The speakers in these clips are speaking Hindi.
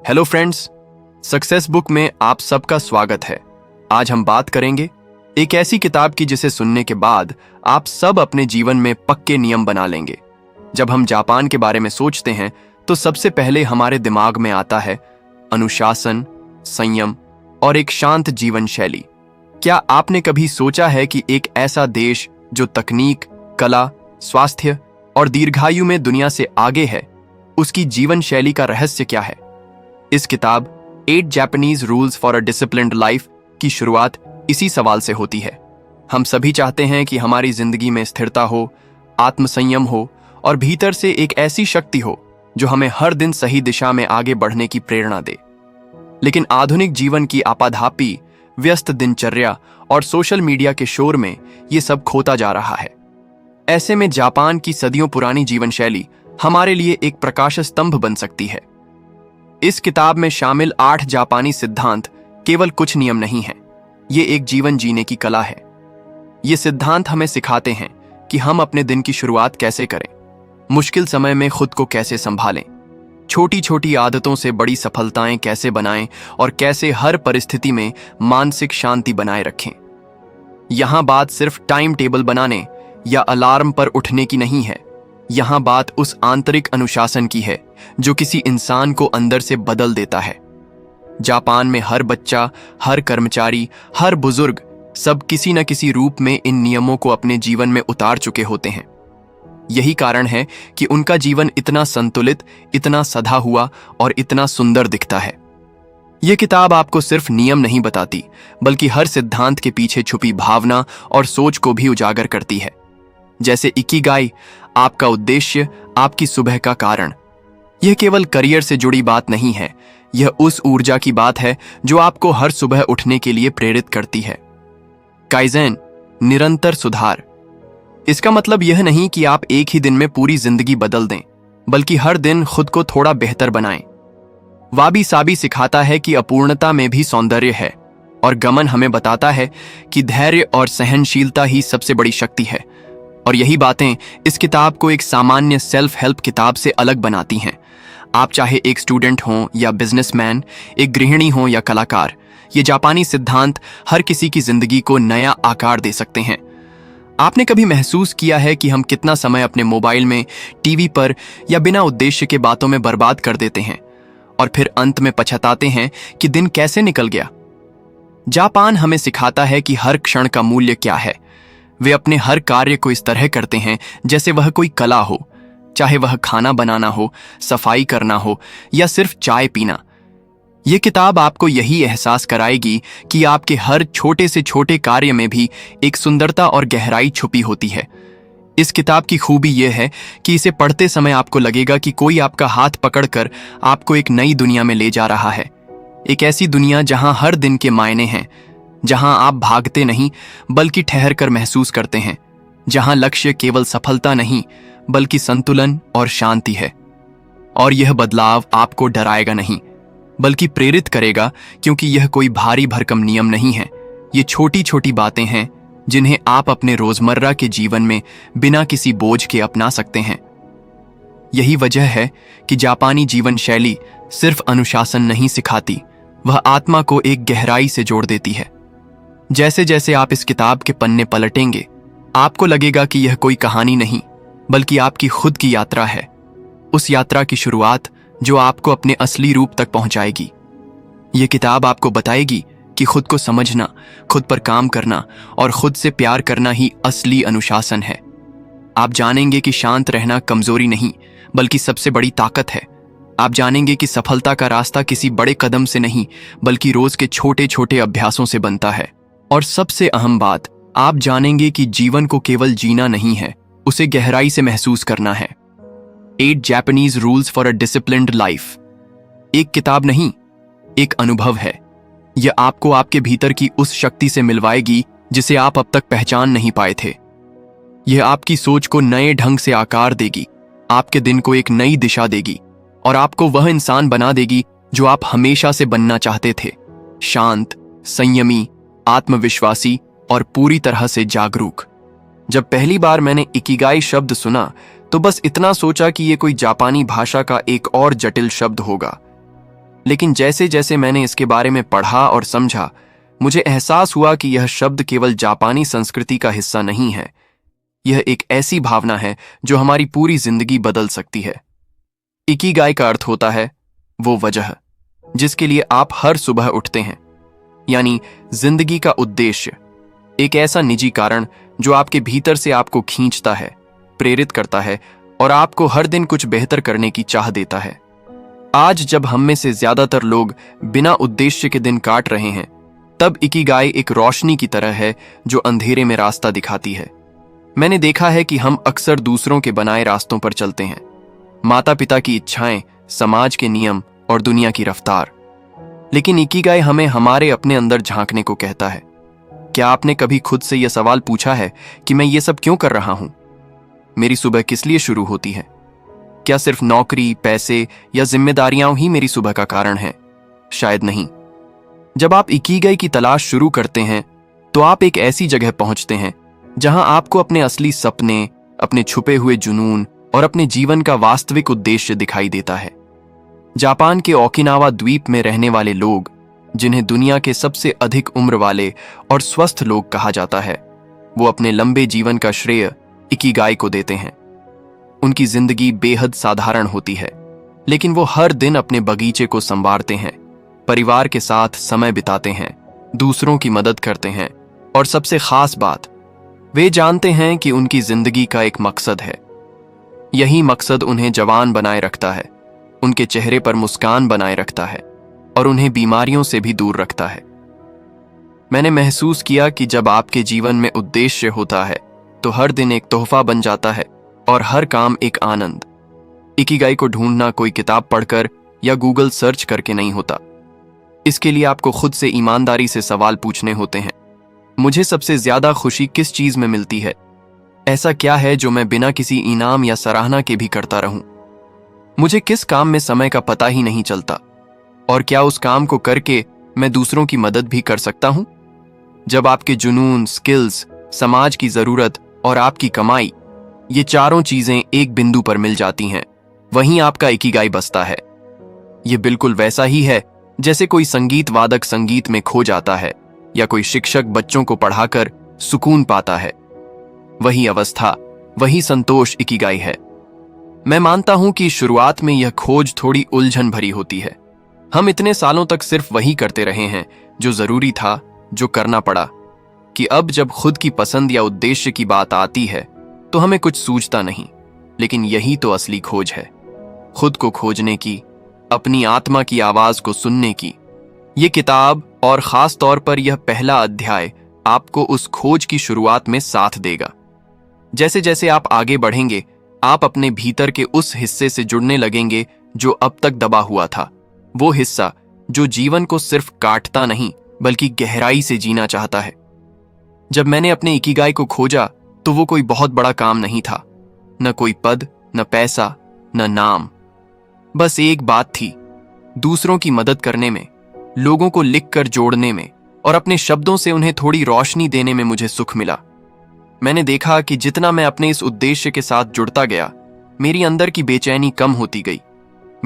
हेलो फ्रेंड्स, सक्सेस बुक में आप सबका स्वागत है। आज हम बात करेंगे एक ऐसी किताब की जिसे सुनने के बाद आप सब अपने जीवन में पक्के नियम बना लेंगे। जब हम जापान के बारे में सोचते हैं तो सबसे पहले हमारे दिमाग में आता है अनुशासन, संयम और एक शांत जीवन शैली। क्या आपने कभी सोचा है कि एक ऐसा देश जो तकनीक, कला, स्वास्थ्य और दीर्घायु में दुनिया से आगे है, उसकी जीवन शैली का रहस्य क्या है? इस किताब 8 Japanese rules for a disciplined life की शुरुआत इसी सवाल से होती है। हम सभी चाहते हैं कि हमारी जिंदगी में स्थिरता हो, आत्मसंयम हो और भीतर से एक ऐसी शक्ति हो जो हमें हर दिन सही दिशा में आगे बढ़ने की प्रेरणा दे। लेकिन आधुनिक जीवन की आपाधापी, व्यस्त दिनचर्या और सोशल मीडिया के शोर में ये सब खोता जा रहा है। ऐसे में जापान की सदियों पुरानी जीवन शैली हमारे लिए एक प्रकाश स्तंभ बन सकती है। इस किताब में शामिल 8 जापानी सिद्धांत केवल कुछ नियम नहीं हैं, ये एक जीवन जीने की कला है। ये सिद्धांत हमें सिखाते हैं कि हम अपने दिन की शुरुआत कैसे करें, मुश्किल समय में खुद को कैसे संभालें, छोटी छोटी आदतों से बड़ी सफलताएं कैसे बनाएं और कैसे हर परिस्थिति में मानसिक शांति बनाए रखें। यहां बात सिर्फ टाइम टेबल बनाने या अलार्म पर उठने की नहीं है, यहां बात उस आंतरिक अनुशासन की है जो किसी इंसान को अंदर से बदल देता है। जापान में हर बच्चा, हर कर्मचारी, हर बुजुर्ग, सब किसी न किसी रूप में इन नियमों को अपने जीवन में उतार चुके होते हैं। यही कारण है कि उनका जीवन इतना संतुलित, इतना सधा हुआ और इतना सुंदर दिखता है। यह किताब आपको सिर्फ नियम नहीं बताती, बल्कि हर सिद्धांत के पीछे छुपी भावना और सोच को भी उजागर करती है। जैसे इकिगाई, आपका उद्देश्य, आपकी सुबह का कारण। यह केवल करियर से जुड़ी बात नहीं है, यह उस ऊर्जा की बात है जो आपको हर सुबह उठने के लिए प्रेरित करती है। काइज़ेन, निरंतर सुधार। इसका मतलब यह नहीं कि आप एक ही दिन में पूरी जिंदगी बदल दें, बल्कि हर दिन खुद को थोड़ा बेहतर बनाएं। वाबी साबी सिखाता है कि अपूर्णता में भी सौंदर्य है, और गमन हमें बताता है कि धैर्य और सहनशीलता ही सबसे बड़ी शक्ति है। और यही बातें इस किताब को एक सामान्य सेल्फ हेल्प किताब से अलग बनाती हैं। आप चाहे एक स्टूडेंट हों या बिजनेसमैन, एक गृहिणी हों या कलाकार, ये जापानी सिद्धांत हर किसी की जिंदगी को नया आकार दे सकते हैं। आपने कभी महसूस किया है कि हम कितना समय अपने मोबाइल में, टीवी पर या बिना उद्देश्य के बातों में बर्बाद कर देते हैं और फिर अंत में पछताते हैं कि दिन कैसे निकल गया? जापान हमें सिखाता है कि हर क्षण का मूल्य क्या है। वे अपने हर कार्य को इस तरह करते हैं जैसे वह कोई कला हो, चाहे वह खाना बनाना हो, सफाई करना हो या सिर्फ चाय पीना। यह किताब आपको यही एहसास कराएगी कि आपके हर छोटे से छोटे कार्य में भी एक सुंदरता और गहराई छुपी होती है। इस किताब की खूबी यह है कि इसे पढ़ते समय आपको लगेगा कि कोई आपका हाथ पकड़कर आपको एक नई दुनिया में ले जा रहा है। एक ऐसी दुनिया जहां हर दिन के मायने हैं, जहां आप भागते नहीं बल्कि ठहर कर महसूस करते हैं, जहां लक्ष्य केवल सफलता नहीं बल्कि संतुलन और शांति है। और यह बदलाव आपको डराएगा नहीं बल्कि प्रेरित करेगा, क्योंकि यह कोई भारी भरकम नियम नहीं है। ये छोटी छोटी बातें हैं जिन्हें आप अपने रोजमर्रा के जीवन में बिना किसी बोझ के अपना सकते हैं। यही वजह है कि जापानी जीवन शैली सिर्फ अनुशासन नहीं सिखाती, वह आत्मा को एक गहराई से जोड़ देती है। जैसे जैसे आप इस किताब के पन्ने पलटेंगे, आपको लगेगा कि यह कोई कहानी नहीं बल्कि आपकी खुद की यात्रा है, उस यात्रा की शुरुआत जो आपको अपने असली रूप तक पहुंचाएगी। यह किताब आपको बताएगी कि खुद को समझना, खुद पर काम करना और खुद से प्यार करना ही असली अनुशासन है। आप जानेंगे कि शांत रहना कमजोरी नहीं बल्कि सबसे बड़ी ताकत है। आप जानेंगे कि सफलता का रास्ता किसी बड़े कदम से नहीं बल्कि रोज के छोटे छोटे अभ्यासों से बनता है। और सबसे अहम बात, आप जानेंगे कि जीवन को केवल जीना नहीं है, उसे गहराई से महसूस करना है। 8 Japanese rules for a disciplined life एक किताब नहीं, एक अनुभव है। यह आपको आपके भीतर की उस शक्ति से मिलवाएगी जिसे आप अब तक पहचान नहीं पाए थे। यह आपकी सोच को नए ढंग से आकार देगी, आपके दिन को एक नई दिशा देगी और आपको वह इंसान बना देगी जो आप हमेशा से बनना चाहते थे। शांत, संयमी, आत्मविश्वासी और पूरी तरह से जागरूक। जब पहली बार मैंने इकिगाई शब्द सुना तो बस इतना सोचा कि यह कोई जापानी भाषा का एक और जटिल शब्द होगा। लेकिन जैसे जैसे मैंने इसके बारे में पढ़ा और समझा, मुझे एहसास हुआ कि यह शब्द केवल जापानी संस्कृति का हिस्सा नहीं है। यह एक ऐसी भावना है जो हमारी पूरी जिंदगी बदल सकती है। इकिगाई का अर्थ होता है वो वजह जिसके लिए आप हर सुबह उठते हैं, यानी जिंदगी का उद्देश्य। एक ऐसा निजी कारण जो आपके भीतर से आपको खींचता है, प्रेरित करता है और आपको हर दिन कुछ बेहतर करने की चाह देता है। आज जब हम में से ज्यादातर लोग बिना उद्देश्य के दिन काट रहे हैं, तब इकिगाई एक रोशनी की तरह है जो अंधेरे में रास्ता दिखाती है। मैंने देखा है कि हम अक्सर दूसरों के बनाए रास्तों पर चलते हैं, माता पिता की इच्छाएं, समाज के नियम और दुनिया की रफ्तार। लेकिन इकिगाई हमें हमारे अपने अंदर झांकने को कहता है। क्या आपने कभी खुद से यह सवाल पूछा है कि मैं ये सब क्यों कर रहा हूं? मेरी सुबह किस लिए शुरू होती है? क्या सिर्फ नौकरी, पैसे या जिम्मेदारियां ही मेरी सुबह का कारण है? शायद नहीं। जब आप इकिगाई की तलाश शुरू करते हैं, तो आप एक ऐसी जगह पहुंचते हैं जहां आपको अपने असली सपने, अपने छुपे हुए जुनून और अपने जीवन का वास्तविक उद्देश्य दिखाई देता है। जापान के ओकिनावा द्वीप में रहने वाले लोग, जिन्हें दुनिया के सबसे अधिक उम्र वाले और स्वस्थ लोग कहा जाता है, वो अपने लंबे जीवन का श्रेय इकिगाई को देते हैं। उनकी जिंदगी बेहद साधारण होती है, लेकिन वो हर दिन अपने बगीचे को संवारते हैं, परिवार के साथ समय बिताते हैं, दूसरों की मदद करते हैं और सबसे खास बात, वे जानते हैं कि उनकी जिंदगी का एक मकसद है। यही मकसद उन्हें जवान बनाए रखता है, उनके चेहरे पर मुस्कान बनाए रखता है और उन्हें बीमारियों से भी दूर रखता है। मैंने महसूस किया कि जब आपके जीवन में उद्देश्य होता है, तो हर दिन एक तोहफा बन जाता है और हर काम एक आनंद। इकिगाई को ढूंढना कोई किताब पढ़कर या गूगल सर्च करके नहीं होता। इसके लिए आपको खुद से ईमानदारी से सवाल पूछने होते हैं। मुझे सबसे ज्यादा खुशी किस चीज में मिलती है? ऐसा क्या है जो मैं बिना किसी इनाम या सराहना के भी करता रहूं? मुझे किस काम में समय का पता ही नहीं चलता? और क्या उस काम को करके मैं दूसरों की मदद भी कर सकता हूं? जब आपके जुनून, स्किल्स, समाज की जरूरत और आपकी कमाई, ये चारों चीजें एक बिंदु पर मिल जाती हैं, वहीं आपका इकिगाई बसता है। ये बिल्कुल वैसा ही है जैसे कोई संगीत वादक संगीत में खो जाता है या कोई शिक्षक बच्चों को पढ़ाकर सुकून पाता है। वही अवस्था, वही संतोष इकिगाई है। मैं मानता हूं कि शुरुआत में यह खोज थोड़ी उलझन भरी होती है। हम इतने सालों तक सिर्फ वही करते रहे हैं जो जरूरी था, जो करना पड़ा, कि अब जब खुद की पसंद या उद्देश्य की बात आती है तो हमें कुछ सूझता नहीं। लेकिन यही तो असली खोज है, खुद को खोजने की, अपनी आत्मा की आवाज को सुनने की। ये किताब और खास तौर पर यह पहला अध्याय आपको उस खोज की शुरुआत में साथ देगा। जैसे जैसे आप आगे बढ़ेंगे, आप अपने भीतर के उस हिस्से से जुड़ने लगेंगे जो अब तक दबा हुआ था, वो हिस्सा जो जीवन को सिर्फ काटता नहीं बल्कि गहराई से जीना चाहता है। जब मैंने अपने इकिगाई को खोजा तो वो कोई बहुत बड़ा काम नहीं था, न कोई पद, न पैसा, न नाम। बस एक बात थी, दूसरों की मदद करने में, लोगों को लिखकर जोड़ने में और अपने शब्दों से उन्हें थोड़ी रोशनी देने में मुझे सुख मिला। मैंने देखा कि जितना मैं अपने इस उद्देश्य के साथ जुड़ता गया, मेरी अंदर की बेचैनी कम होती गई,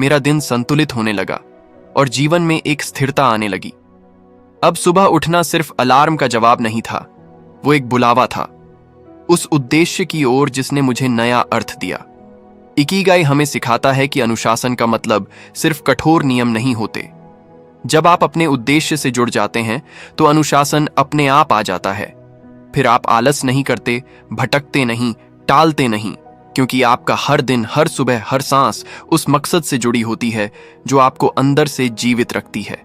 मेरा दिन संतुलित होने लगा और जीवन में एक स्थिरता आने लगी। अब सुबह उठना सिर्फ अलार्म का जवाब नहीं था, वो एक बुलावा था उस उद्देश्य की ओर जिसने मुझे नया अर्थ दिया। इकिगाई हमें सिखाता है कि अनुशासन का मतलब सिर्फ कठोर नियम नहीं होते। जब आप अपने उद्देश्य से जुड़ जाते हैं तो अनुशासन अपने आप आ जाता है। फिर आप आलस नहीं करते, भटकते नहीं, टालते नहीं, क्योंकि आपका हर दिन, हर सुबह, हर सांस उस मकसद से जुड़ी होती है जो आपको अंदर से जीवित रखती है।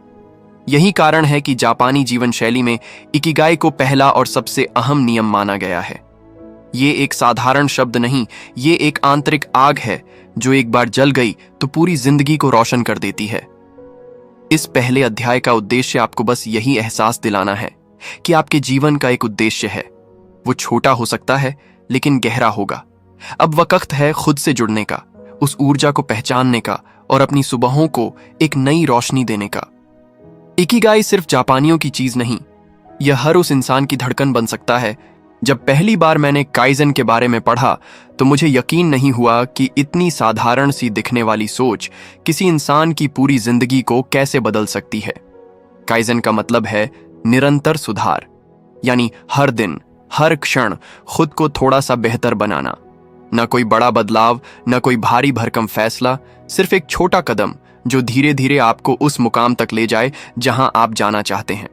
यही कारण है कि जापानी जीवन शैली में इकिगाई को पहला और सबसे अहम नियम माना गया है। ये एक साधारण शब्द नहीं, ये एक आंतरिक आग है जो एक बार जल गई तो पूरी जिंदगी को रोशन कर देती है। इस पहले अध्याय का उद्देश्य आपको बस यही एहसास दिलाना है कि आपके जीवन का एक उद्देश्य है। वो छोटा हो सकता है लेकिन गहरा होगा। अब वक्त है खुद से जुड़ने का, उस ऊर्जा को पहचानने का और अपनी सुबहों को एक नई रोशनी देने का। इकिगाई सिर्फ जापानियों की चीज नहीं, यह हर उस इंसान की धड़कन बन सकता है जब पहली बार मैंने काइजन के बारे में पढ़ा तो मुझे यकीन नहीं हुआ कि इतनी साधारण सी दिखने वाली सोच किसी इंसान की पूरी जिंदगी को कैसे बदल सकती है। काइजन का मतलब है निरंतर सुधार, यानी हर दिन हर क्षण खुद को थोड़ा सा बेहतर बनाना। न कोई बड़ा बदलाव, न कोई भारी भरकम फैसला, सिर्फ एक छोटा कदम जो धीरे धीरे आपको उस मुकाम तक ले जाए जहां आप जाना चाहते हैं।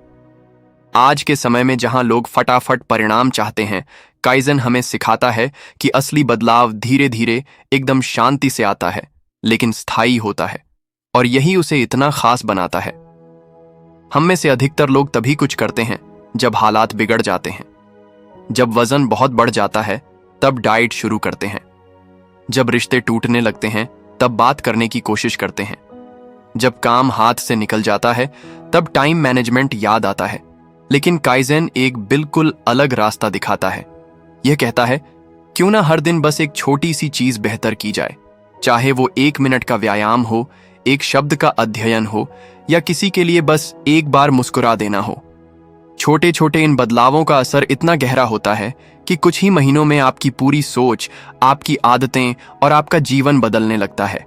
आज के समय में जहां लोग फटाफट परिणाम चाहते हैं, काइजन हमें सिखाता है कि असली बदलाव धीरे धीरे एकदम शांति से आता है, लेकिन स्थायी होता है, और यही उसे इतना खास बनाता है। हम में से अधिकतर लोग तभी कुछ करते हैं जब हालात बिगड़ जाते हैं। जब वजन बहुत बढ़ जाता है तब डाइट शुरू करते हैं। जब रिश्ते टूटने लगते हैं तब बात करने की कोशिश करते हैं। जब काम हाथ से निकल जाता है तब टाइम मैनेजमेंट याद आता है। लेकिन काइजन एक बिल्कुल अलग रास्ता दिखाता है। यह कहता है, क्यों ना हर दिन बस एक छोटी सी चीज बेहतर की जाए, चाहे वो 1 मिनट का व्यायाम हो, एक शब्द का अध्ययन हो, या किसी के लिए बस एक बार मुस्कुरा देना हो। छोटे छोटे इन बदलावों का असर इतना गहरा होता है कि कुछ ही महीनों में आपकी पूरी सोच, आपकी आदतें और आपका जीवन बदलने लगता है।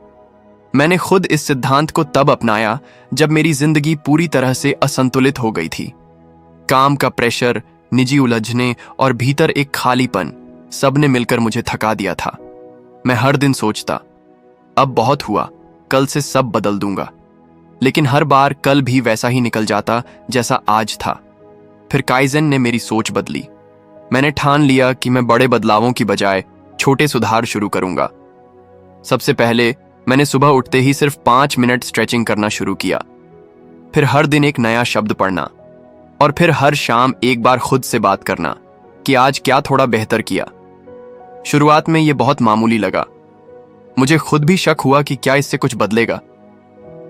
मैंने खुद इस सिद्धांत को तब अपनाया जब मेरी जिंदगी पूरी तरह से असंतुलित हो गई थी। काम का प्रेशर, निजी उलझने और भीतर एक खालीपन, सबने मिलकर मुझे थका दिया था। मैं हर दिन सोचता, अब बहुत हुआ, कल से सब बदल दूंगा। लेकिन हर बार कल भी वैसा ही निकल जाता जैसा आज था। फिर काइजन ने मेरी सोच बदली। मैंने ठान लिया कि मैं बड़े बदलावों की बजाय छोटे सुधार शुरू करूंगा। सबसे पहले मैंने सुबह उठते ही सिर्फ 5 मिनट स्ट्रेचिंग करना शुरू किया। फिर हर दिन एक नया शब्द पढ़ना, और फिर हर शाम एक बार खुद से बात करना कि आज क्या थोड़ा बेहतर किया। शुरुआत में यह बहुत मामूली लगा। मुझे खुद भी शक हुआ कि क्या इससे कुछ बदलेगा।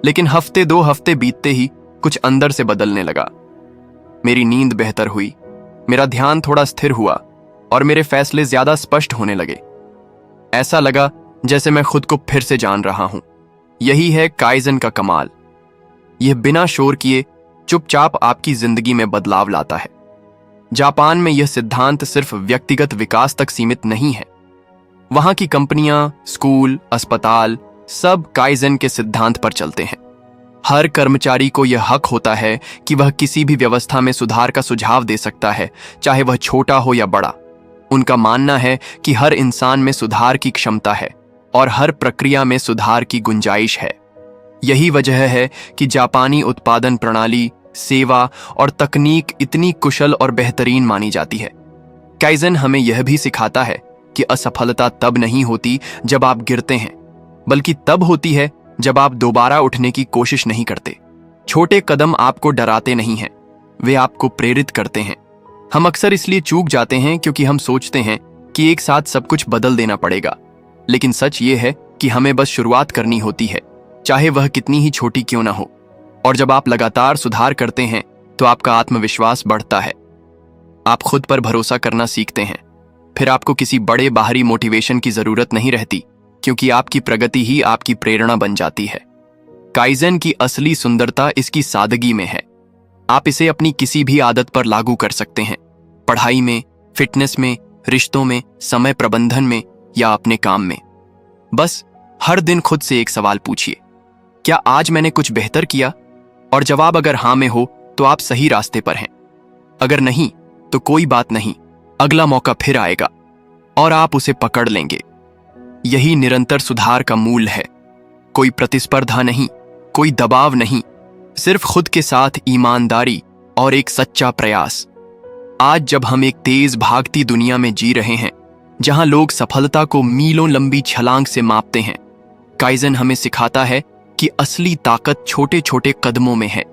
लेकिन हफ्ते 2 हफ्ते बीतते ही कुछ अंदर से बदलने लगा। मेरी नींद बेहतर हुई, मेरा ध्यान थोड़ा स्थिर हुआ, और मेरे फैसले ज्यादा स्पष्ट होने लगे। ऐसा लगा जैसे मैं खुद को फिर से जान रहा हूं। यही है काइजन का कमाल। यह बिना शोर किए चुपचाप आपकी जिंदगी में बदलाव लाता है। जापान में यह सिद्धांत सिर्फ व्यक्तिगत विकास तक सीमित नहीं है। वहां की कंपनियां, स्कूल, अस्पताल सब काइजन के सिद्धांत पर चलते हैं। हर कर्मचारी को यह हक होता है कि वह किसी भी व्यवस्था में सुधार का सुझाव दे सकता है, चाहे वह छोटा हो या बड़ा। उनका मानना है कि हर इंसान में सुधार की क्षमता है और हर प्रक्रिया में सुधार की गुंजाइश है। यही वजह है कि जापानी उत्पादन प्रणाली, सेवा और तकनीक इतनी कुशल और बेहतरीन मानी जाती है। काइजन हमें यह भी सिखाता है कि असफलता तब नहीं होती जब आप गिरते हैं, बल्कि तब होती है जब आप दोबारा उठने की कोशिश नहीं करते। छोटे कदम आपको डराते नहीं हैं, वे आपको प्रेरित करते हैं। हम अक्सर इसलिए चूक जाते हैं क्योंकि हम सोचते हैं कि एक साथ सब कुछ बदल देना पड़ेगा। लेकिन सच ये है कि हमें बस शुरुआत करनी होती है, चाहे वह कितनी ही छोटी क्यों ना हो। और जब आप लगातार सुधार करते हैं तो आपका आत्मविश्वास बढ़ता है। आप खुद पर भरोसा करना सीखते हैं। फिर आपको किसी बड़े बाहरी मोटिवेशन की जरूरत नहीं रहती, क्योंकि आपकी प्रगति ही आपकी प्रेरणा बन जाती है। काइजन की असली सुंदरता इसकी सादगी में है। आप इसे अपनी किसी भी आदत पर लागू कर सकते हैं, पढ़ाई में, फिटनेस में, रिश्तों में, समय प्रबंधन में या अपने काम में। बस हर दिन खुद से एक सवाल पूछिए, क्या आज मैंने कुछ बेहतर किया? और जवाब अगर हाँ में हो तो आप सही रास्ते पर हैं। अगर नहीं तो कोई बात नहीं, अगला मौका फिर आएगा और आप उसे पकड़ लेंगे। यही निरंतर सुधार का मूल है। कोई प्रतिस्पर्धा नहीं, कोई दबाव नहीं, सिर्फ खुद के साथ ईमानदारी और एक सच्चा प्रयास। आज जब हम एक तेज भागती दुनिया में जी रहे हैं, जहां लोग सफलता को मीलों लंबी छलांग से मापते हैं, काइजन हमें सिखाता है कि असली ताकत छोटे छोटे कदमों में है।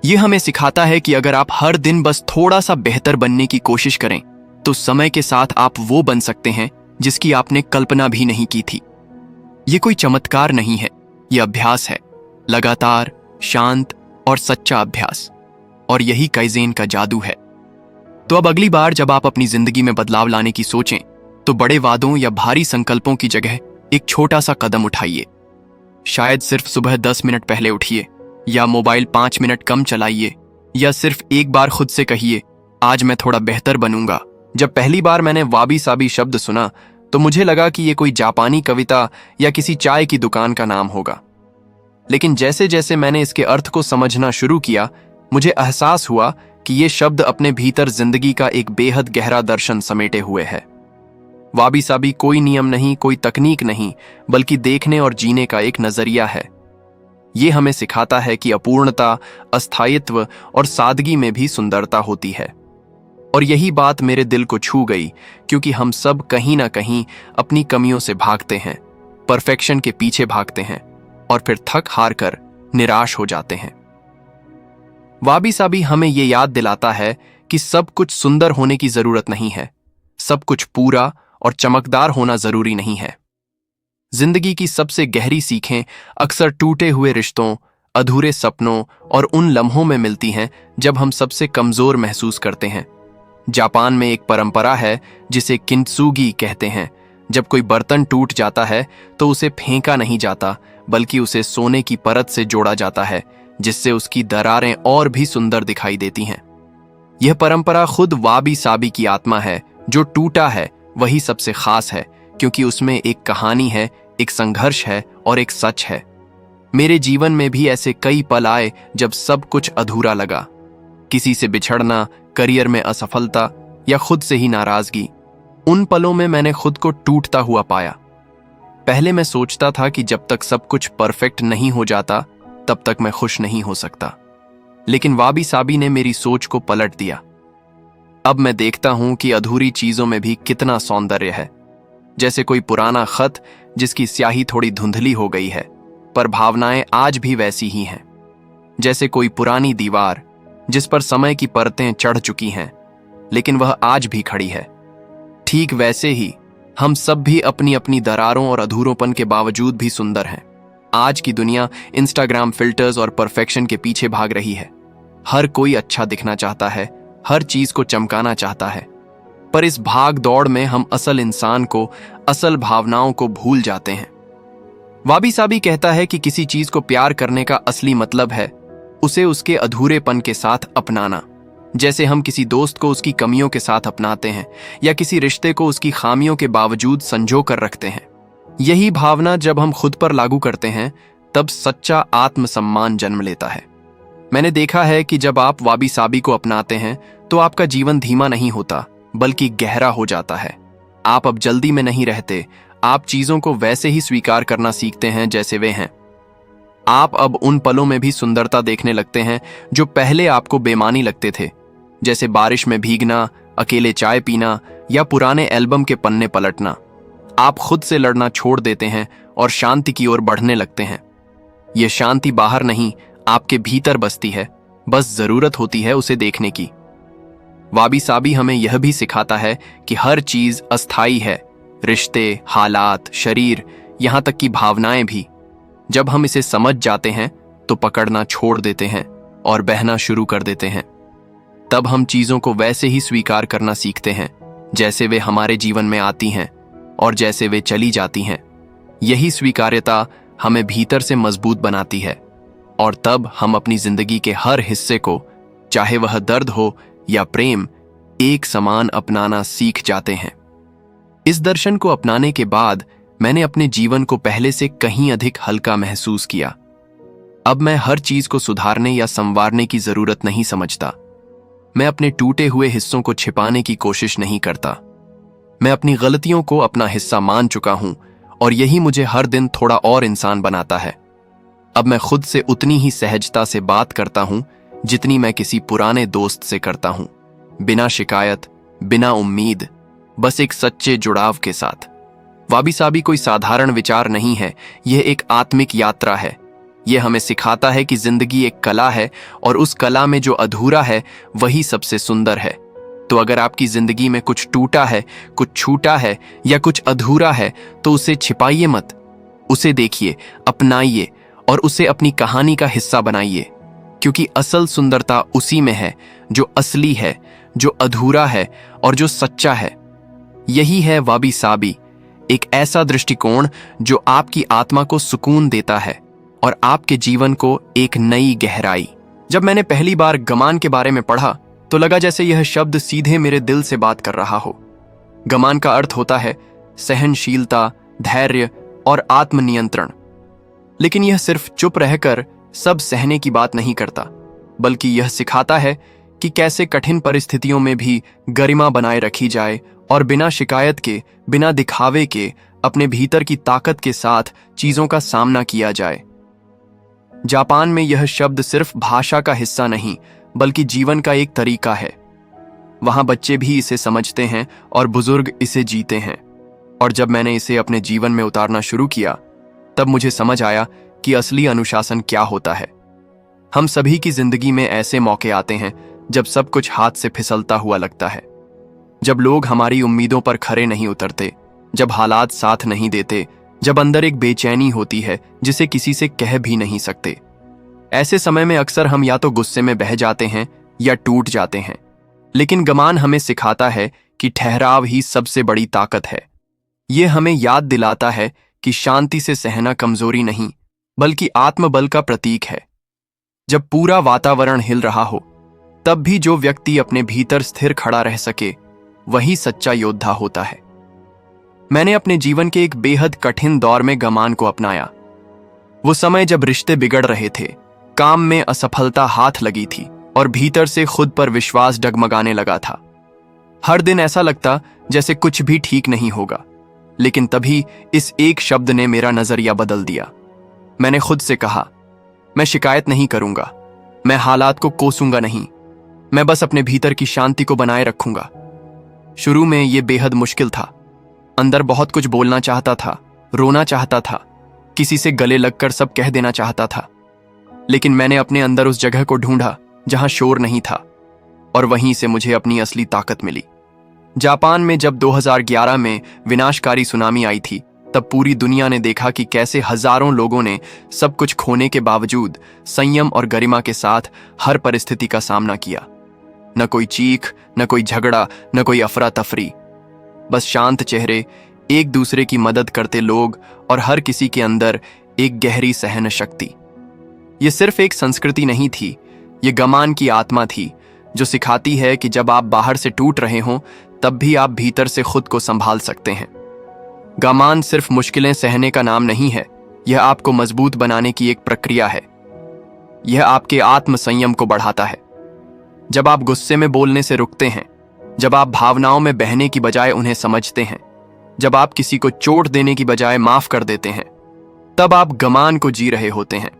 यह हमें सिखाता है कि अगर आप हर दिन बस थोड़ा सा बेहतर बनने की कोशिश करें, तो समय के साथ आप वो बन सकते हैं जिसकी आपने कल्पना भी नहीं की थी। यह कोई चमत्कार नहीं है, यह अभ्यास है, लगातार, शांत और सच्चा अभ्यास। और यही काइजन का जादू है। तो अब अगली बार जब आप अपनी जिंदगी में बदलाव लाने की सोचें, तो बड़े वादों या भारी संकल्पों की जगह एक छोटा सा कदम उठाइए। शायद सिर्फ सुबह 10 मिनट पहले उठिए, या मोबाइल 5 मिनट कम चलाइए, या सिर्फ एक बार खुद से कहिए, आज मैं थोड़ा बेहतर बनूंगा। जब पहली बार मैंने वाबी साबी शब्द सुना तो मुझे लगा कि ये कोई जापानी कविता या किसी चाय की दुकान का नाम होगा। लेकिन जैसे जैसे मैंने इसके अर्थ को समझना शुरू किया, मुझे एहसास हुआ कि ये शब्द अपने भीतर जिंदगी का एक बेहद गहरा दर्शन समेटे हुए है। वाबी साबी कोई नियम नहीं, कोई तकनीक नहीं, बल्कि देखने और जीने का एक नजरिया है। ये हमें सिखाता है कि अपूर्णता, अस्थायित्व और सादगी में भी सुंदरता होती है। और यही बात मेरे दिल को छू गई, क्योंकि हम सब कहीं ना कहीं अपनी कमियों से भागते हैं, परफेक्शन के पीछे भागते हैं और फिर थक हार कर निराश हो जाते हैं। वाबी साबी हमें ये याद दिलाता है कि सब कुछ सुंदर होने की जरूरत नहीं है, सब कुछ पूरा और चमकदार होना जरूरी नहीं है। जिंदगी की सबसे गहरी सीखें अक्सर टूटे हुए रिश्तों, अधूरे सपनों और उन लम्हों में मिलती हैं जब हम सबसे कमजोर महसूस करते हैं। जापान में एक परंपरा है जिसे किंत्सुगी कहते हैं। जब कोई बर्तन टूट जाता है तो उसे फेंका नहीं जाता, बल्कि उसे सोने की परत से जोड़ा जाता है, जिससे उसकी दरारें और भी सुंदर दिखाई देती हैं। यह परंपरा खुद वाबी साबी की आत्मा है। जो टूटा है वही सबसे खास है, क्योंकि उसमें एक कहानी है, एक संघर्ष है और एक सच है। मेरे जीवन में भी ऐसे कई पल आए जब सब कुछ अधूरा लगा। किसी से बिछड़ना, करियर में असफलता या खुद से ही नाराजगी। उन पलों में मैंने खुद को टूटता हुआ पाया। पहले मैं सोचता था कि जब तक सब कुछ परफेक्ट नहीं हो जाता तब तक मैं खुश नहीं हो सकता। लेकिन वाबी साबी ने मेरी सोच को पलट दिया। अब मैं देखता हूं कि अधूरी चीजों में भी कितना सौंदर्य है। जैसे कोई पुराना खत जिसकी स्याही थोड़ी धुंधली हो गई है, पर भावनाएं आज भी वैसी ही हैं। जैसे कोई पुरानी दीवार जिस पर समय की परतें चढ़ चुकी हैं, लेकिन वह आज भी खड़ी है। ठीक वैसे ही हम सब भी अपनी अपनी दरारों और अधूरोपन के बावजूद भी सुंदर हैं। आज की दुनिया इंस्टाग्राम फिल्टर्स और परफेक्शन के पीछे भाग रही है। हर कोई अच्छा दिखना चाहता है, हर चीज को चमकाना चाहता है, पर इस भाग दौड़ में हम असल इंसान को, असल भावनाओं को भूल जाते हैं। वाबी साबी कहता है कि किसी चीज को प्यार करने का असली मतलब है उसे उसके अधूरेपन के साथ अपनाना। जैसे हम किसी दोस्त को उसकी कमियों के साथ अपनाते हैं या किसी रिश्ते को उसकी खामियों के बावजूद संजो कर रखते हैं। यही भावना जब हम खुद पर लागू करते हैं तब सच्चा आत्मसम्मान जन्म लेता है। मैंने देखा है कि जब आप वाबी साबी को अपनाते हैं तो आपका जीवन धीमा नहीं होता, बल्कि गहरा हो जाता है। आप अब जल्दी में नहीं रहते, आप चीजों को वैसे ही स्वीकार करना सीखते हैं जैसे वे हैं। आप अब उन पलों में भी सुंदरता देखने लगते हैं जो पहले आपको बेमानी लगते थे, जैसे बारिश में भीगना, अकेले चाय पीना या पुराने एल्बम के पन्ने पलटना। आप खुद से लड़ना छोड़ देते हैं और शांति की ओर बढ़ने लगते हैं। यह शांति बाहर नहीं, आपके भीतर बसती है, बस जरूरत होती है उसे देखने की। वाबी साबी हमें यह भी सिखाता है कि हर चीज अस्थायी है, रिश्ते, हालात, शरीर, यहां तक कि भावनाएं भी। जब हम इसे समझ जाते हैं तो पकड़ना छोड़ देते हैं और बहना शुरू कर देते हैं। तब हम चीजों को वैसे ही स्वीकार करना सीखते हैं जैसे वे हमारे जीवन में आती हैं और जैसे वे चली जाती हैं। यही स्वीकार्यता हमें भीतर से मजबूत बनाती है और तब हम अपनी जिंदगी के हर हिस्से को, चाहे वह दर्द हो या प्रेम, एक समान अपनाना सीख जाते हैं। इस दर्शन को अपनाने के बाद मैंने अपने जीवन को पहले से कहीं अधिक हल्का महसूस किया। अब मैं हर चीज को सुधारने या संवारने की जरूरत नहीं समझता। मैं अपने टूटे हुए हिस्सों को छिपाने की कोशिश नहीं करता। मैं अपनी गलतियों को अपना हिस्सा मान चुका हूं और यही मुझे हर दिन थोड़ा और इंसान बनाता है। अब मैं खुद से उतनी ही सहजता से बात करता हूं जितनी मैं किसी पुराने दोस्त से करता हूं, बिना शिकायत, बिना उम्मीद, बस एक सच्चे जुड़ाव के साथ। वाबी साबी कोई साधारण विचार नहीं है, यह एक आत्मिक यात्रा है। यह हमें सिखाता है कि जिंदगी एक कला है और उस कला में जो अधूरा है वही सबसे सुंदर है। तो अगर आपकी जिंदगी में कुछ टूटा है, कुछ छूटा है या कुछ अधूरा है तो उसे छिपाइए मत, उसे देखिए, अपनाइए और उसे अपनी कहानी का हिस्सा बनाइए। क्योंकि असल सुंदरता उसी में है जो असली है, जो अधूरा है और जो सच्चा है। यही है वाबी साबी, एक ऐसा दृष्टिकोण जो आपकी आत्मा को सुकून देता है और आपके जीवन को एक नई गहराई। जब मैंने पहली बार गमान के बारे में पढ़ा तो लगा जैसे यह शब्द सीधे मेरे दिल से बात कर रहा हो। गमान का अर्थ होता है सहनशीलता, धैर्य और आत्मनियंत्रण। लेकिन यह सिर्फ चुप रहकर सब सहने की बात नहीं करता, बल्कि यह सिखाता है कि कैसे कठिन परिस्थितियों में भी गरिमा बनाए रखी जाए और बिना शिकायत के, बिना दिखावे के, अपने भीतर की ताकत के साथ चीजों का सामना किया जाए। जापान में यह शब्द सिर्फ भाषा का हिस्सा नहीं, बल्कि जीवन का एक तरीका है। वहां बच्चे भी इसे समझते हैं और बुजुर्ग इसे जीते हैं। और जब मैंने इसे अपने जीवन में उतारना शुरू किया, तब मुझे समझ आया कि असली अनुशासन क्या होता है। हम सभी की जिंदगी में ऐसे मौके आते हैं जब सब कुछ हाथ से फिसलता हुआ लगता है, जब लोग हमारी उम्मीदों पर खरे नहीं उतरते, जब हालात साथ नहीं देते, जब अंदर एक बेचैनी होती है जिसे किसी से कह भी नहीं सकते। ऐसे समय में अक्सर हम या तो गुस्से में बह जाते हैं या टूट जाते हैं। लेकिन गमान हमें सिखाता है कि ठहराव ही सबसे बड़ी ताकत है। यह हमें याद दिलाता है कि शांति से सहना कमजोरी नहीं, बल्कि आत्मबल का प्रतीक है। जब पूरा वातावरण हिल रहा हो, तब भी जो व्यक्ति अपने भीतर स्थिर खड़ा रह सके, वही सच्चा योद्धा होता है। मैंने अपने जीवन के एक बेहद कठिन दौर में गमान को अपनाया। वो समय जब रिश्ते बिगड़ रहे थे, काम में असफलता हाथ लगी थी और भीतर से खुद पर विश्वास डगमगाने लगा था। हर दिन ऐसा लगता जैसे कुछ भी ठीक नहीं होगा। लेकिन तभी इस एक शब्द ने मेरा नजरिया बदल दिया। मैंने खुद से कहा, मैं शिकायत नहीं करूंगा, मैं हालात को कोसूंगा नहीं, मैं बस अपने भीतर की शांति को बनाए रखूंगा। शुरू में यह बेहद मुश्किल था। अंदर बहुत कुछ बोलना चाहता था, रोना चाहता था, किसी से गले लगकर सब कह देना चाहता था। लेकिन मैंने अपने अंदर उस जगह को ढूंढा जहां शोर नहीं था, और वहीं से मुझे अपनी असली ताकत मिली। जापान में जब 2011 में विनाशकारी सुनामी आई थी, तब पूरी दुनिया ने देखा कि कैसे हजारों लोगों ने सब कुछ खोने के बावजूद संयम और गरिमा के साथ हर परिस्थिति का सामना किया। न कोई चीख, न कोई झगड़ा, न कोई अफरा तफरी, बस शांत चेहरे, एक दूसरे की मदद करते लोग और हर किसी के अंदर एक गहरी सहन शक्ति। यह सिर्फ एक संस्कृति नहीं थी, यह गमान की आत्मा थी जो सिखाती है कि जब आप बाहर से टूट रहे हों, तब भी आप भीतर से खुद को संभाल सकते हैं। गमान सिर्फ मुश्किलें सहने का नाम नहीं है, यह आपको मजबूत बनाने की एक प्रक्रिया है। यह आपके आत्म संयम को बढ़ाता है। जब आप गुस्से में बोलने से रुकते हैं, जब आप भावनाओं में बहने की बजाय उन्हें समझते हैं, जब आप किसी को चोट देने की बजाय माफ कर देते हैं, तब आप गमान को जी रहे होते हैं।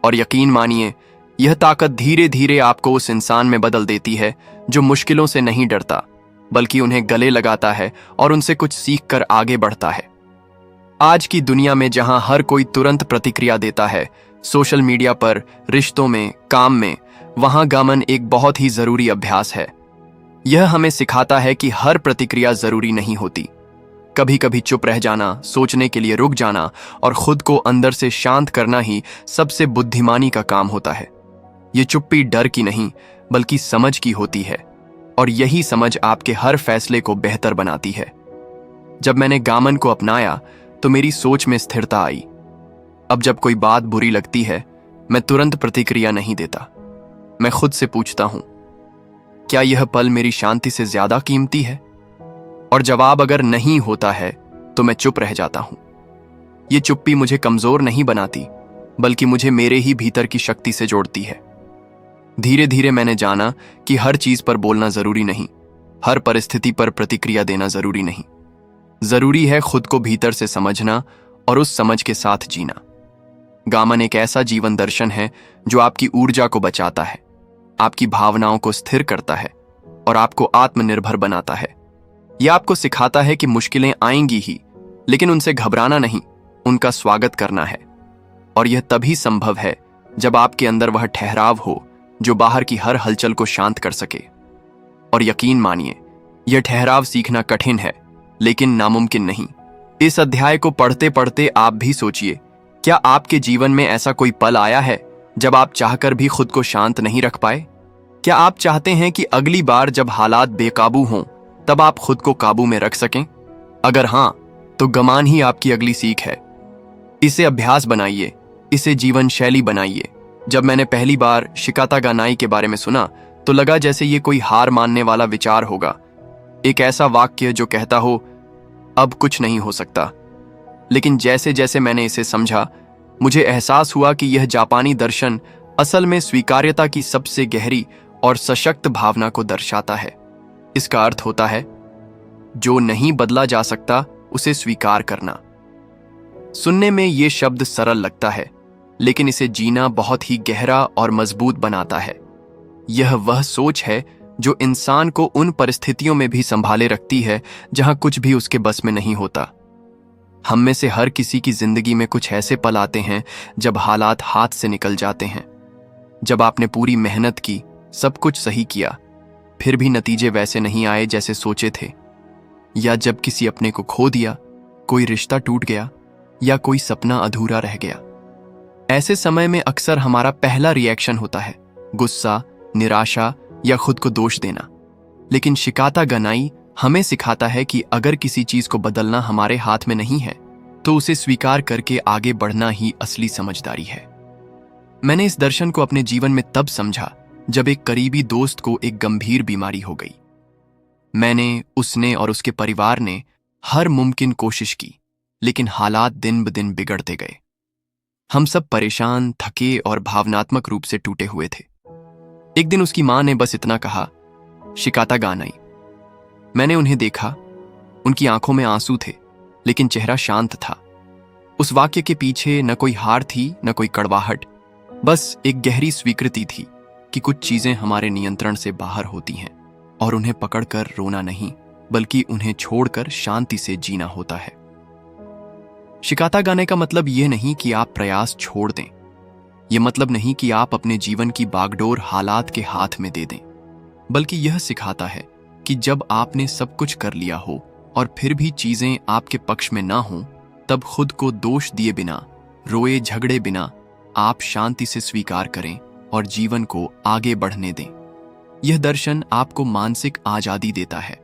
और यकीन मानिए, यह ताकत धीरे धीरे आपको उस इंसान में बदल देती है जो मुश्किलों से नहीं डरता, बल्कि उन्हें गले लगाता है और उनसे कुछ सीखकर आगे बढ़ता है। आज की दुनिया में जहां हर कोई तुरंत प्रतिक्रिया देता है, सोशल मीडिया पर, रिश्तों में, काम में, वहां गमन एक बहुत ही जरूरी अभ्यास है। यह हमें सिखाता है कि हर प्रतिक्रिया जरूरी नहीं होती। कभी कभी चुप रह जाना, सोचने के लिए रुक जाना और खुद को अंदर से शांत करना ही सबसे बुद्धिमानी का काम होता है। ये चुप्पी डर की नहीं, बल्कि समझ की होती है, और यही समझ आपके हर फैसले को बेहतर बनाती है। जब मैंने गामन को अपनाया, तो मेरी सोच में स्थिरता आई। अब जब कोई बात बुरी लगती है, मैं तुरंत प्रतिक्रिया नहीं देता। मैं खुद से पूछता हूं, क्या यह पल मेरी शांति से ज्यादा कीमती है? और जवाब अगर नहीं होता है, तो मैं चुप रह जाता हूं। ये चुप्पी मुझे कमजोर नहीं बनाती, बल्कि मुझे मेरे ही भीतर की शक्ति से जोड़ती है। धीरे धीरे मैंने जाना कि हर चीज पर बोलना जरूरी नहीं, हर परिस्थिति पर प्रतिक्रिया देना जरूरी नहीं। जरूरी है खुद को भीतर से समझना और उस समझ के साथ जीना। गामन एक ऐसा जीवन दर्शन है जो आपकी ऊर्जा को बचाता है, आपकी भावनाओं को स्थिर करता है और आपको आत्मनिर्भर बनाता है। यह आपको सिखाता है कि मुश्किलें आएंगी ही, लेकिन उनसे घबराना नहीं, उनका स्वागत करना है। और यह तभी संभव है जब आपके अंदर वह ठहराव हो जो बाहर की हर हलचल को शांत कर सके। और यकीन मानिए, यह ठहराव सीखना कठिन है, लेकिन नामुमकिन नहीं। इस अध्याय को पढ़ते पढ़ते आप भी सोचिए, क्या आपके जीवन में ऐसा कोई पल आया है जब आप चाहकर भी खुद को शांत नहीं रख पाए? क्या आप चाहते हैं कि अगली बार जब हालात बेकाबू हों, तब आप खुद को काबू में रख सकें? अगर हां, तो गमान ही आपकी अगली सीख है। इसे अभ्यास बनाइए, इसे जीवन शैली बनाइए। जब मैंने पहली बार शिकाता गानाई के बारे में सुना, तो लगा जैसे ये कोई हार मानने वाला विचार होगा, एक ऐसा वाक्य जो कहता हो अब कुछ नहीं हो सकता। लेकिन जैसे जैसे मैंने इसे समझा, मुझे एहसास हुआ कि यह जापानी दर्शन असल में स्वीकार्यता की सबसे गहरी और सशक्त भावना को दर्शाता है। इसका अर्थ होता है जो नहीं बदला जा सकता उसे स्वीकार करना। सुनने में यह शब्द सरल लगता है, लेकिन इसे जीना बहुत ही गहरा और मजबूत बनाता है। यह वह सोच है जो इंसान को उन परिस्थितियों में भी संभाले रखती है जहां कुछ भी उसके बस में नहीं होता। हम में से हर किसी की जिंदगी में कुछ ऐसे पल आते हैं जब हालात हाथ से निकल जाते हैं, जब आपने पूरी मेहनत की, सब कुछ सही किया, फिर भी नतीजे वैसे नहीं आए जैसे सोचे थे, या जब किसी अपने को खो दिया, कोई रिश्ता टूट गया या कोई सपना अधूरा रह गया। ऐसे समय में अक्सर हमारा पहला रिएक्शन होता है गुस्सा, निराशा या खुद को दोष देना। लेकिन शिकाता गनाई हमें सिखाता है कि अगर किसी चीज को बदलना हमारे हाथ में नहीं है, तो उसे स्वीकार करके आगे बढ़ना ही असली समझदारी है। मैंने इस दर्शन को अपने जीवन में तब समझा जब एक करीबी दोस्त को एक गंभीर बीमारी हो गई। मैंने, उसने और उसके परिवार ने हर मुमकिन कोशिश की, लेकिन हालात दिन ब दिन बिगड़ते गए। हम सब परेशान, थके और भावनात्मक रूप से टूटे हुए थे। एक दिन उसकी मां ने बस इतना कहा, शिकाता गानाई। मैंने उन्हें देखा, उनकी आंखों में आंसू थे, लेकिन चेहरा शांत था। उस वाक्य के पीछे न कोई हार थी, न कोई कड़वाहट, बस एक गहरी स्वीकृति थी कि कुछ चीजें हमारे नियंत्रण से बाहर होती हैं और उन्हें पकड़कर रोना नहीं, बल्कि उन्हें छोड़कर शांति से जीना होता है। शिकाता गाने का मतलब यह नहीं कि आप प्रयास छोड़ दें। यह मतलब नहीं कि आप अपने जीवन की बागडोर हालात के हाथ में दे दें, बल्कि यह सिखाता है कि जब आपने सब कुछ कर लिया हो और फिर भी चीजें आपके पक्ष में ना हों, तब खुद को दोष दिए बिना, रोए झगड़े बिना आप शांति से स्वीकार करें और जीवन को आगे बढ़ने दें। यह दर्शन आपको मानसिक आजादी देता है,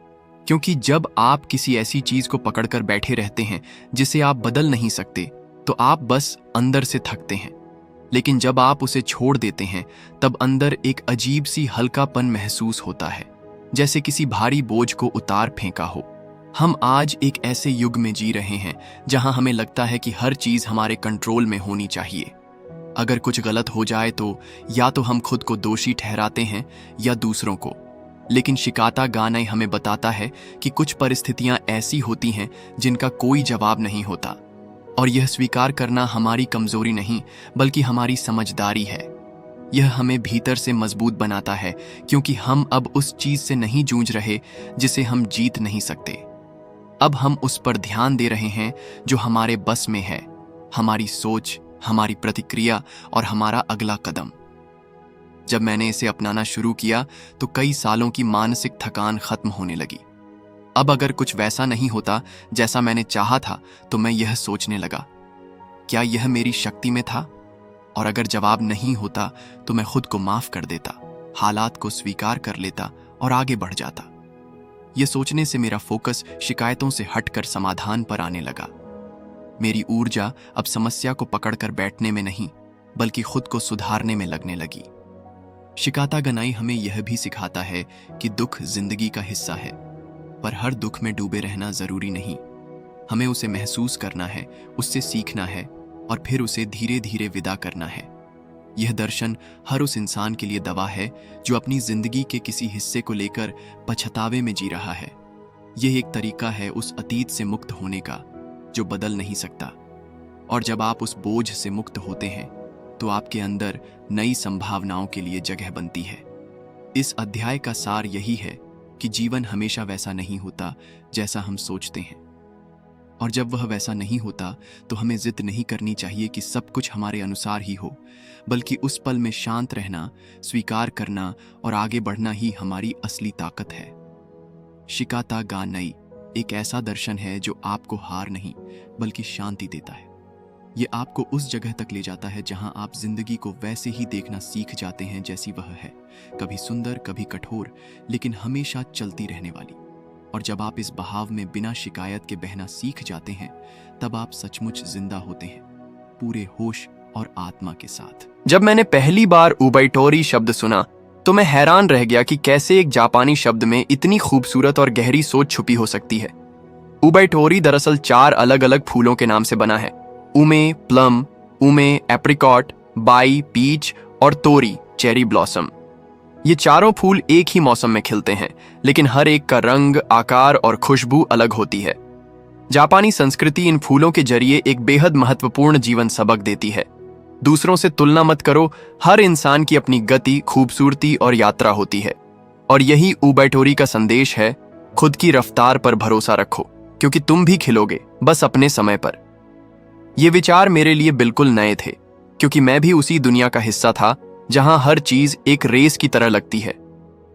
क्योंकि जब आप किसी ऐसी चीज को पकड़कर बैठे रहते हैं जिसे आप बदल नहीं सकते, तो आप बस अंदर से थकते हैं। लेकिन जब आप उसे छोड़ देते हैं, तब अंदर एक अजीब सी हल्कापन महसूस होता है, जैसे किसी भारी बोझ को उतार फेंका हो। हम आज एक ऐसे युग में जी रहे हैं जहां हमें लगता है कि हर चीज हमारे कंट्रोल में होनी चाहिए। अगर कुछ गलत हो जाए तो या तो हम खुद को दोषी ठहराते हैं या दूसरों को। लेकिन शिकाता गानाई हमें बताता है कि कुछ परिस्थितियां ऐसी होती हैं जिनका कोई जवाब नहीं होता, और यह स्वीकार करना हमारी कमजोरी नहीं, बल्कि हमारी समझदारी है। यह हमें भीतर से मजबूत बनाता है, क्योंकि हम अब उस चीज से नहीं जूझ रहे जिसे हम जीत नहीं सकते। अब हम उस पर ध्यान दे रहे हैं जो हमारे बस में है, हमारी सोच, हमारी प्रतिक्रिया और हमारा अगला कदम। जब मैंने इसे अपनाना शुरू किया तो कई सालों की मानसिक थकान खत्म होने लगी। अब अगर कुछ वैसा नहीं होता जैसा मैंने चाहा था, तो मैं यह सोचने लगा, क्या यह मेरी शक्ति में था? और अगर जवाब नहीं होता तो मैं खुद को माफ कर देता, हालात को स्वीकार कर लेता और आगे बढ़ जाता। यह सोचने से मेरा फोकस शिकायतों से हटकर समाधान पर आने लगा। मेरी ऊर्जा अब समस्या को पकड़कर बैठने में नहीं, बल्कि खुद को सुधारने में लगने लगी। शिकाता गनाई हमें यह भी सिखाता है कि दुख जिंदगी का हिस्सा है, पर हर दुख में डूबे रहना जरूरी नहीं। हमें उसे महसूस करना है, उससे सीखना है और फिर उसे धीरे धीरे विदा करना है। यह दर्शन हर उस इंसान के लिए दवा है जो अपनी जिंदगी के किसी हिस्से को लेकर पछतावे में जी रहा है। यह एक तरीका है उस अतीत से मुक्त होने का जो बदल नहीं सकता, और जब आप उस बोझ से मुक्त होते हैं तो आपके अंदर नई संभावनाओं के लिए जगह बनती है। इस अध्याय का सार यही है कि जीवन हमेशा वैसा नहीं होता जैसा हम सोचते हैं, और जब वह वैसा नहीं होता तो हमें जिद नहीं करनी चाहिए कि सब कुछ हमारे अनुसार ही हो, बल्कि उस पल में शांत रहना, स्वीकार करना और आगे बढ़ना ही हमारी असली ताकत है। शिकाता गानाई एक ऐसा दर्शन है जो आपको हार नहीं बल्कि शांति देता है। ये आपको उस जगह तक ले जाता है जहां आप जिंदगी को वैसे ही देखना सीख जाते हैं जैसी वह है, कभी सुंदर, कभी कठोर, लेकिन हमेशा चलती रहने वाली। और जब आप इस बहाव में बिना शिकायत के बहना सीख जाते हैं, तब आप सचमुच जिंदा होते हैं, पूरे होश और आत्मा के साथ। जब मैंने पहली बार उबैटोरी शब्द सुना तो मैं हैरान रह गया कि कैसे एक जापानी शब्द में इतनी खूबसूरत और गहरी सोच छुपी हो सकती है। उबैटोरी दरअसल 4 अलग अलग फूलों के नाम से बना है। उमे प्लम, उमे एप्रिकॉट, बाई पीच और तोरी चेरी ब्लॉसम। ये चारों फूल एक ही मौसम में खिलते हैं, लेकिन हर एक का रंग, आकार और खुशबू अलग होती है। जापानी संस्कृति इन फूलों के जरिए एक बेहद महत्वपूर्ण जीवन सबक देती है। दूसरों से तुलना मत करो, हर इंसान की अपनी गति, खूबसूरती और यात्रा होती है। और यही उबैटोरी का संदेश है, खुद की रफ्तार पर भरोसा रखो, क्योंकि तुम भी खिलोगे, बस अपने समय पर। ये विचार मेरे लिए बिल्कुल नए थे, क्योंकि मैं भी उसी दुनिया का हिस्सा था जहां हर चीज एक रेस की तरह लगती है।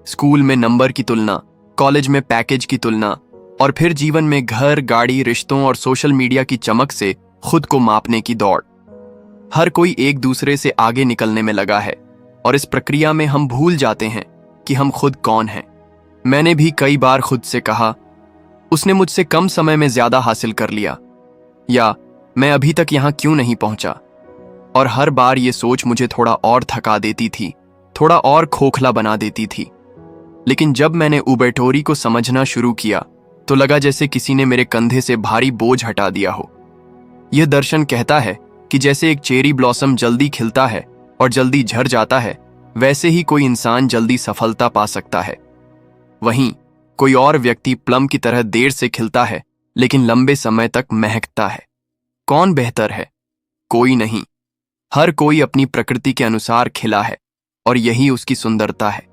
स्कूल में नंबर की तुलना, कॉलेज में पैकेज की तुलना, और फिर जीवन में घर, गाड़ी, रिश्तों और सोशल मीडिया की चमक से खुद को मापने की दौड़। हर कोई एक दूसरे से आगे निकलने में लगा है, और इस प्रक्रिया में हम भूल जाते हैं कि हम खुद कौन हैं। मैंने भी कई बार खुद से कहा, उसने मुझसे कम समय में ज्यादा हासिल कर लिया, या मैं अभी तक यहां क्यों नहीं पहुंचा। और हर बार ये सोच मुझे थोड़ा और थका देती थी, थोड़ा और खोखला बना देती थी। लेकिन जब मैंने उबैटोरी को समझना शुरू किया, तो लगा जैसे किसी ने मेरे कंधे से भारी बोझ हटा दिया हो। यह दर्शन कहता है कि जैसे एक चेरी ब्लॉसम जल्दी खिलता है और जल्दी झड़ जाता है, वैसे ही कोई इंसान जल्दी सफलता पा सकता है। वहीं कोई और व्यक्ति प्लम की तरह देर से खिलता है, लेकिन लंबे समय तक महकता है। कौन बेहतर है? कोई नहीं। हर कोई अपनी प्रकृति के अनुसार खिला है, और यही उसकी सुंदरता है।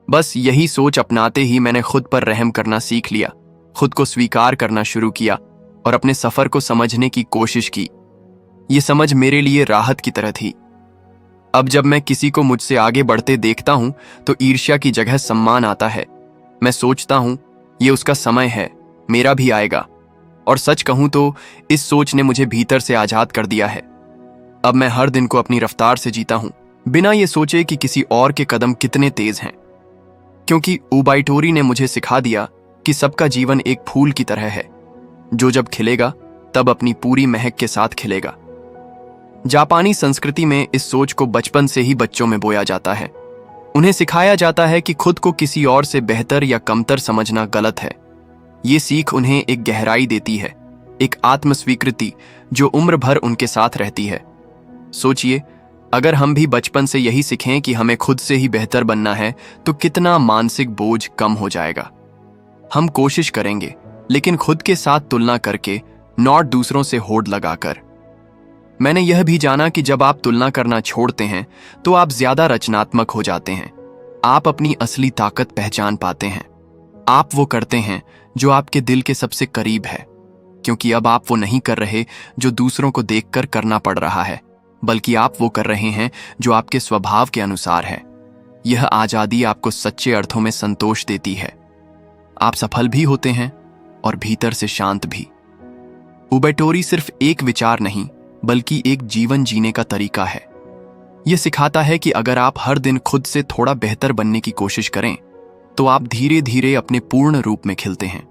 बस यही सोच अपनाते ही मैंने खुद पर रहम करना सीख लिया, खुद को स्वीकार करना शुरू किया और अपने सफर को समझने की कोशिश की। ये समझ मेरे लिए राहत की तरह थी। अब जब मैं किसी को मुझसे आगे बढ़ते देखता हूं, तो ईर्ष्या की जगह सम्मान आता है। मैं सोचता हूं, ये उसका समय है, मेरा भी आएगा। और सच कहूं तो इस सोच ने मुझे भीतर से आजाद कर दिया है। अब मैं हर दिन को अपनी रफ्तार से जीता हूं, बिना ये सोचे कि किसी और के कदम कितने तेज हैं। क्योंकि उबैटोरी ने मुझे सिखा दिया कि सबका जीवन एक फूल की तरह है, जो जब खिलेगा तब अपनी पूरी महक के साथ खिलेगा। जापानी संस्कृति में इस सोच को बचपन से ही बच्चों में बोया जाता है। उन्हें सिखाया जाता है कि खुद को किसी और से बेहतर या कमतर समझना गलत है। ये सीख उन्हें एक गहराई देती है, एक आत्मस्वीकृति जो उम्र भर उनके साथ रहती है। सोचिए, अगर हम भी बचपन से यही सीखें कि हमें खुद से ही बेहतर बनना है, तो कितना मानसिक बोझ कम हो जाएगा। हम कोशिश करेंगे, लेकिन खुद के साथ तुलना करके, नॉट दूसरों से होड़ लगाकर। मैंने यह भी जाना कि जब आप तुलना करना छोड़ते हैं, तो आप ज्यादा रचनात्मक हो जाते हैं। आप अपनी असली ताकत पहचान पाते हैं। आप वो करते हैं जो आपके दिल के सबसे करीब है, क्योंकि अब आप वो नहीं कर रहे जो दूसरों को देखकर करना पड़ रहा है, बल्कि आप वो कर रहे हैं जो आपके स्वभाव के अनुसार है। यह आजादी आपको सच्चे अर्थों में संतोष देती है। आप सफल भी होते हैं और भीतर से शांत भी। उबैटोरी सिर्फ एक विचार नहीं, बल्कि एक जीवन जीने का तरीका है। यह सिखाता है कि अगर आप हर दिन खुद से थोड़ा बेहतर बनने की कोशिश करें, तो आप धीरे धीरे अपने पूर्ण रूप में खिलते हैं।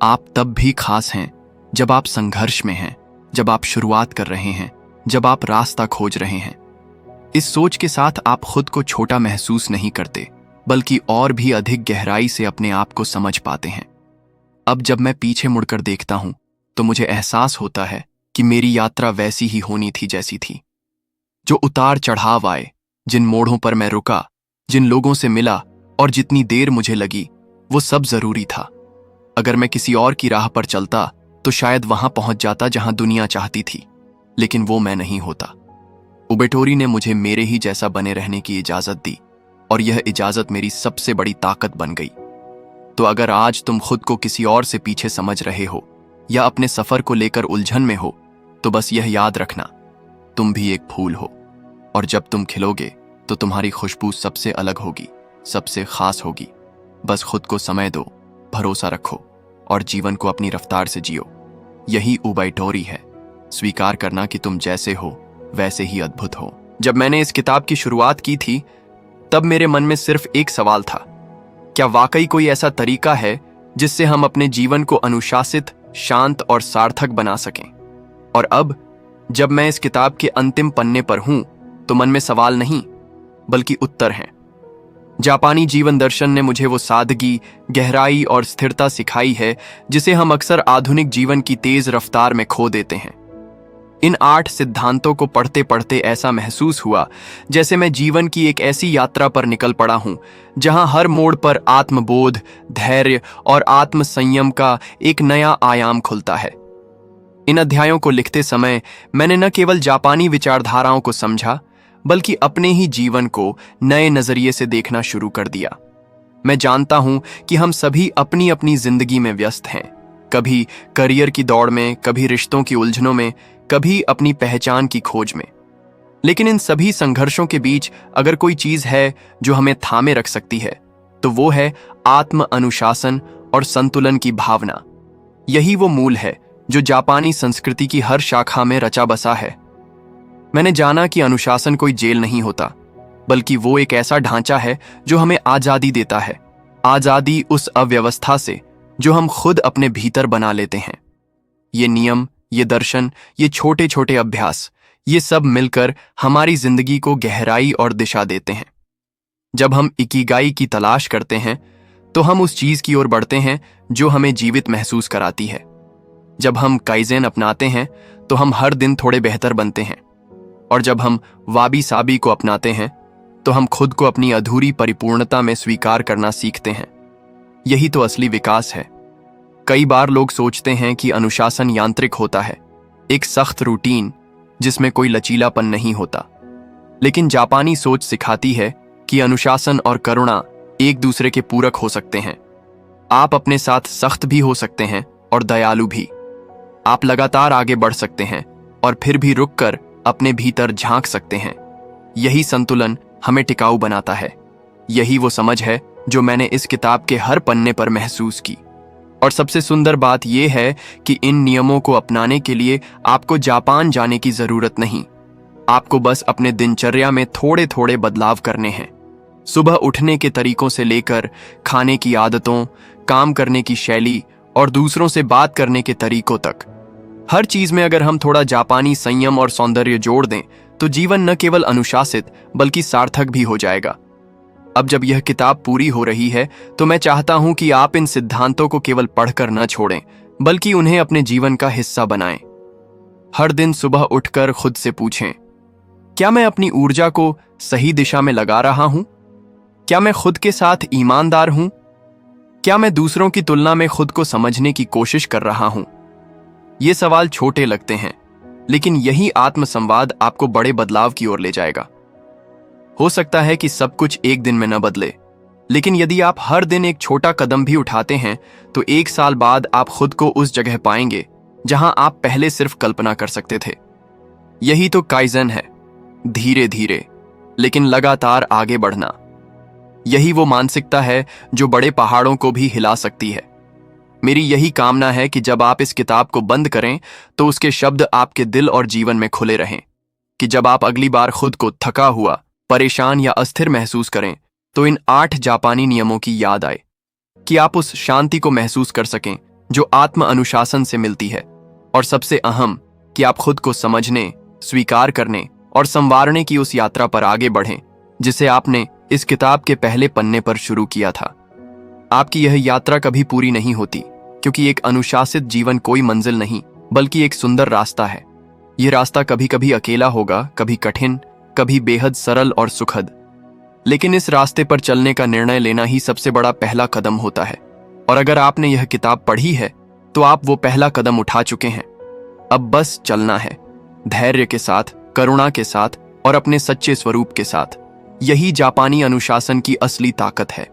आप तब भी खास हैं जब आप संघर्ष में हैं, जब आप शुरुआत कर रहे हैं, जब आप रास्ता खोज रहे हैं। इस सोच के साथ आप खुद को छोटा महसूस नहीं करते, बल्कि और भी अधिक गहराई से अपने आप को समझ पाते हैं। अब जब मैं पीछे मुड़कर देखता हूं, तो मुझे एहसास होता है कि मेरी यात्रा वैसी ही होनी थी जैसी थी। जो उतार चढ़ाव आए, जिन मोड़ों पर मैं रुका, जिन लोगों से मिला और जितनी देर मुझे लगी, वो सब जरूरी था। अगर मैं किसी और की राह पर चलता, तो शायद वहां पहुंच जाता जहां दुनिया चाहती थी, लेकिन वो मैं नहीं होता। उबैटोरी ने मुझे मेरे ही जैसा बने रहने की इजाजत दी, और यह इजाजत मेरी सबसे बड़ी ताकत बन गई। तो अगर आज तुम खुद को किसी और से पीछे समझ रहे हो, या अपने सफर को लेकर उलझन में हो, तो बस यह याद रखना, तुम भी एक फूल हो, और जब तुम खिलोगे तो तुम्हारी खुशबू सबसे अलग होगी, सबसे खास होगी। बस खुद को समय दो, भरोसा रखो और जीवन को अपनी रफ्तार से जियो। यही उबैटोरी है, स्वीकार करना कि तुम जैसे हो वैसे ही अद्भुत हो। जब मैंने इस किताब की शुरुआत की थी, तब मेरे मन में सिर्फ एक सवाल था, क्या वाकई कोई ऐसा तरीका है जिससे हम अपने जीवन को अनुशासित, शांत और सार्थक बना सकें? और अब जब मैं इस किताब के अंतिम पन्ने पर हूं, तो मन में सवाल नहीं, बल्कि उत्तर हैं। जापानी जीवन दर्शन ने मुझे वो सादगी, गहराई और स्थिरता सिखाई है जिसे हम अक्सर आधुनिक जीवन की तेज रफ्तार में खो देते हैं। इन 8 सिद्धांतों को पढ़ते पढ़ते ऐसा महसूस हुआ जैसे मैं जीवन की एक ऐसी यात्रा पर निकल पड़ा हूं जहां हर मोड़ पर आत्मबोध, धैर्य और आत्मसंयम का एक नया आयाम खुलता है। इन अध्यायों को लिखते समय मैंने न केवल जापानी विचारधाराओं को समझा, बल्कि अपने ही जीवन को नए नजरिए से देखना शुरू कर दिया। मैं जानता हूं कि हम सभी अपनी अपनी जिंदगी में व्यस्त हैं, कभी करियर की दौड़ में, कभी रिश्तों की उलझनों में, कभी अपनी पहचान की खोज में। लेकिन इन सभी संघर्षों के बीच अगर कोई चीज है जो हमें थामे रख सकती है, तो वो है आत्म अनुशासन और संतुलन की भावना। यही वो मूल है जो जापानी संस्कृति की हर शाखा में रचा बसा है। मैंने जाना कि अनुशासन कोई जेल नहीं होता, बल्कि वो एक ऐसा ढांचा है जो हमें आजादी देता है। आजादी उस अव्यवस्था से जो हम खुद अपने भीतर बना लेते हैं। ये नियम, ये दर्शन, ये छोटे छोटे अभ्यास, ये सब मिलकर हमारी जिंदगी को गहराई और दिशा देते हैं। जब हम इकिगाई की तलाश करते हैं तो हम उस चीज की ओर बढ़ते हैं जो हमें जीवित महसूस कराती है। जब हम काइजेन अपनाते हैं तो हम हर दिन थोड़े बेहतर बनते हैं, और जब हम वाबी साबी को अपनाते हैं तो हम खुद को अपनी अधूरी परिपूर्णता में स्वीकार करना सीखते हैं। यही तो असली विकास है। कई बार लोग सोचते हैं कि अनुशासन यांत्रिक होता है, एक सख्त रूटीन जिसमें कोई लचीलापन नहीं होता। लेकिन जापानी सोच सिखाती है कि अनुशासन और करुणा एक दूसरे के पूरक हो सकते हैं। आप अपने साथ सख्त भी हो सकते हैं और दयालु भी। आप लगातार आगे बढ़ सकते हैं और फिर भी रुककर अपने भीतर झांक सकते हैं। यही संतुलन हमें टिकाऊ बनाता है। यही वो समझ है जो मैंने इस किताब के हर पन्ने पर महसूस की। और सबसे सुंदर बात यह है कि इन नियमों को अपनाने के लिए आपको जापान जाने की जरूरत नहीं। आपको बस अपने दिनचर्या में थोड़े थोड़े बदलाव करने हैं। सुबह उठने के तरीकों से लेकर खाने की आदतों, काम करने की शैली और दूसरों से बात करने के तरीकों तक, हर चीज में अगर हम थोड़ा जापानी संयम और सौंदर्य जोड़ दें तो जीवन न केवल अनुशासित बल्कि सार्थक भी हो जाएगा। अब जब यह किताब पूरी हो रही है तो मैं चाहता हूं कि आप इन सिद्धांतों को केवल पढ़कर न छोड़ें, बल्कि उन्हें अपने जीवन का हिस्सा बनाएं। हर दिन सुबह उठकर खुद से पूछें, क्या मैं अपनी ऊर्जा को सही दिशा में लगा रहा हूं? क्या मैं खुद के साथ ईमानदार हूं? क्या मैं दूसरों की तुलना में खुद को समझने की कोशिश कर रहा हूं? ये सवाल छोटे लगते हैं, लेकिन यही आत्मसंवाद आपको बड़े बदलाव की ओर ले जाएगा। हो सकता है कि सब कुछ एक दिन में न बदले, लेकिन यदि आप हर दिन एक छोटा कदम भी उठाते हैं तो 1 साल बाद आप खुद को उस जगह पाएंगे जहां आप पहले सिर्फ कल्पना कर सकते थे। यही तो काइजन है, धीरे धीरे लेकिन लगातार आगे बढ़ना। यही वो मानसिकता है जो बड़े पहाड़ों को भी हिला सकती है। मेरी यही कामना है कि जब आप इस किताब को बंद करें तो उसके शब्द आपके दिल और जीवन में खुले रहें, कि जब आप अगली बार खुद को थका हुआ, परेशान या अस्थिर महसूस करें तो इन 8 जापानी नियमों की याद आए, कि आप उस शांति को महसूस कर सकें जो आत्म अनुशासन से मिलती है, और सबसे अहम कि आप खुद को समझने, स्वीकार करने और संवारने की उस यात्रा पर आगे बढ़ें जिसे आपने इस किताब के पहले पन्ने पर शुरू किया था। आपकी यह यात्रा कभी पूरी नहीं होती, क्योंकि एक अनुशासित जीवन कोई मंजिल नहीं बल्कि एक सुंदर रास्ता है। यह रास्ता कभी कभी अकेला होगा, कभी कठिन, कभी बेहद सरल और सुखद, लेकिन इस रास्ते पर चलने का निर्णय लेना ही सबसे बड़ा पहला कदम होता है। और अगर आपने यह किताब पढ़ी है तो आप वो पहला कदम उठा चुके हैं। अब बस चलना है, धैर्य के साथ, करुणा के साथ और अपने सच्चे स्वरूप के साथ। यही जापानी अनुशासन की असली ताकत है।